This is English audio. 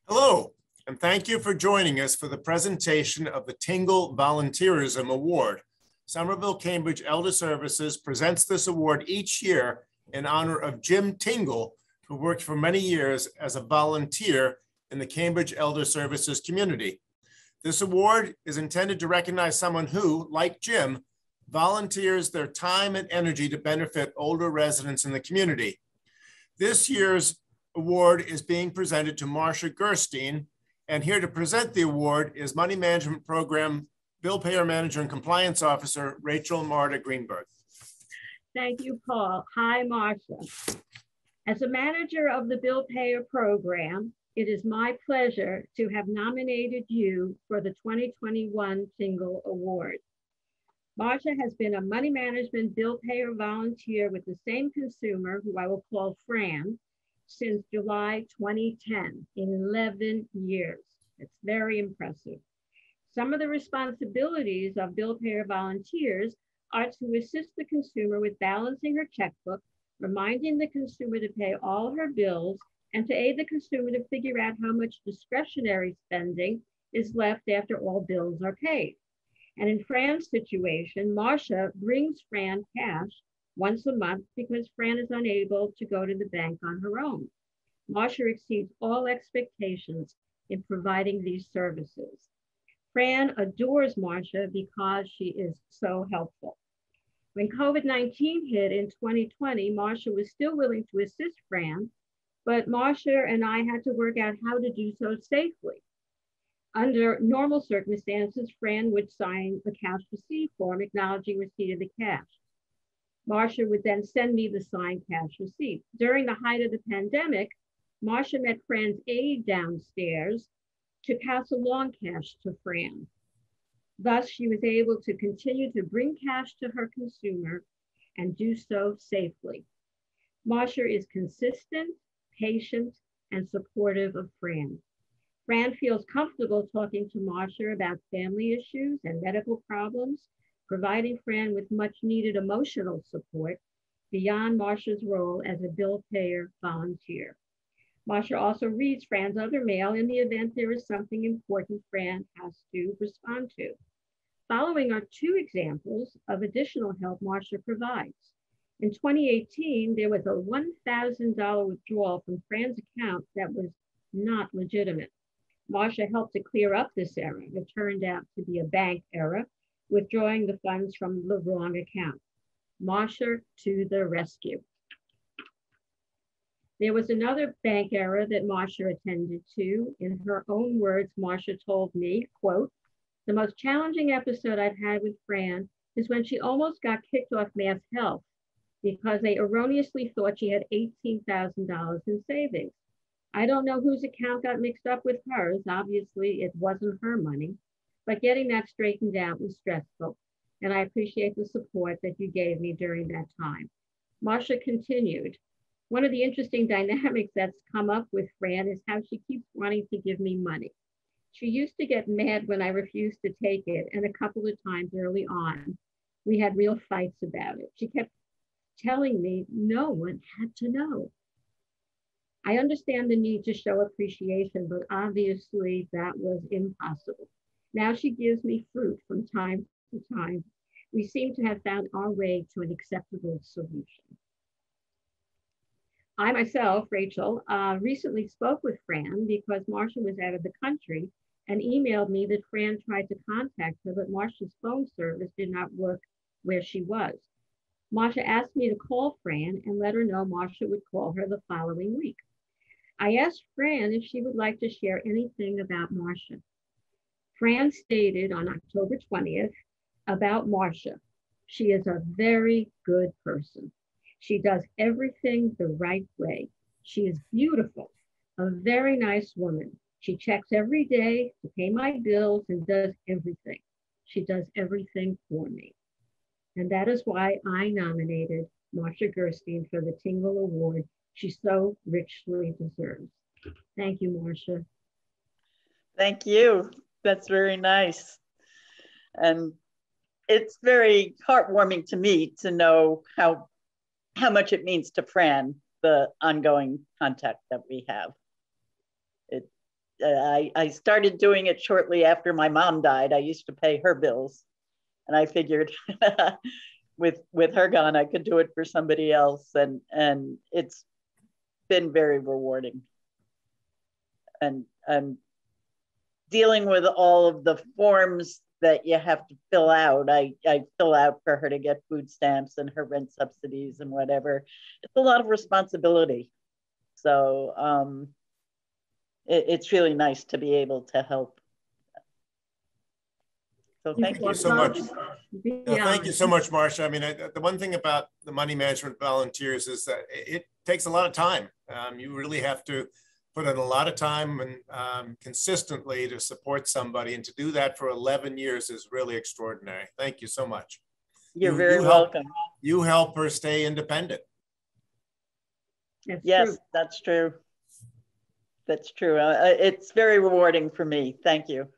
Hello, and thank you for joining us for the presentation of the Tingle Volunteerism Award. Somerville-Cambridge Elder Services presents this award each year in honor of Jim Tingle, who worked for many years as a volunteer in the Cambridge Elder Services community. This award is intended to recognize someone who, like Jim, volunteers their time and energy to benefit older residents in the community. This year's award is being presented to Marsha Gerstein, and here to present the award is Money Management Program Bill Payer Manager and Compliance Officer, RachelMarta Greenberg. Thank you, Paul. Hi, Marsha. As a manager of the Bill Payer Program, it is my pleasure to have nominated you for the 2021 Tingle Award. Marsha has been a money management bill payer volunteer with the same consumer, who I will call Fran, since July 2010, in 11 years. It's very impressive. Some of the responsibilities of bill payer volunteers are to assist the consumer with balancing her checkbook, reminding the consumer to pay all her bills, and to aid the consumer to figure out how much discretionary spending is left after all bills are paid. And in Fran's situation, Marsha brings Fran cash once a month because Fran is unable to go to the bank on her own. Marsha exceeds all expectations in providing these services. Fran adores Marsha because she is so helpful. When COVID-19 hit in 2020, Marsha was still willing to assist Fran, but Marsha and I had to work out how to do so safely. Under normal circumstances, Fran would sign a cash receipt form acknowledging receipt of the cash. Marsha would then send me the signed cash receipt. During the height of the pandemic, Marsha met Fran's aide downstairs to pass along cash to Fran. Thus, she was able to continue to bring cash to her consumer and do so safely. Marsha is consistent, patient, and supportive of Fran. Fran feels comfortable talking to Marsha about family issues and medical problems, providing Fran with much needed emotional support beyond Marsha's role as a bill payer volunteer. Marsha also reads Fran's other mail in the event there is something important Fran has to respond to. Following are two examples of additional help Marsha provides. In 2018, there was a $1,000 withdrawal from Fran's account that was not legitimate. Marsha helped to clear up this error. It turned out to be a bank error, withdrawing the funds from the wrong account. Marsha to the rescue. There was another bank error that Marsha attended to. In her own words, Marsha told me, quote, "The most challenging episode I've had with Fran is when she almost got kicked off Mass Health because they erroneously thought she had $18,000 in savings. I don't know whose account got mixed up with hers. Obviously, it wasn't her money, but getting that straightened out was stressful, and I appreciate the support that you gave me during that time." Marsha continued, "One of the interesting dynamics that's come up with Fran is how she keeps wanting to give me money. She used to get mad when I refused to take it, and a couple of times early on, we had real fights about it. She kept telling me no one had to know. I understand the need to show appreciation, but obviously that was impossible. Now she gives me fruit from time to time. We seem to have found our way to an acceptable solution." I myself, Rachel, recently spoke with Fran because Marsha was out of the country and emailed me that Fran tried to contact her, but Marsha's phone service did not work where she was. Marsha asked me to call Fran and let her know Marsha would call her the following week. I asked Fran if she would like to share anything about Marsha. Fran stated on October 20th about Marsha, "She is a very good person. She does everything the right way. She is beautiful, a very nice woman. She checks every day to pay my bills and does everything. She does everything for me." And that is why I nominated Marsha Gerstein for the Tingle Award she so richly deserves. Thank you, Marsha. Thank you. That's very nice. And it's very heartwarming to me to know how much it means to Fran, the ongoing contact that we have. I started doing it shortly after my mom died. I used to pay her bills, and I figured with her gone, I could do it for somebody else, and it's been very rewarding. And dealing with all of the forms that you have to fill out. I fill out for her to get food stamps and her rent subsidies and whatever. It's a lot of responsibility. So it's really nice to be able to help. So thank you so much. Thank you so much, Marsha. I mean, the one thing about the money management volunteers is that it takes a lot of time. You really have to put in a lot of time and consistently to support somebody, and to do that for 11 years is really extraordinary. Thank you so much. You're very welcome. You help her stay independent. Yes, true. That's true. That's true. It's very rewarding for me. Thank you.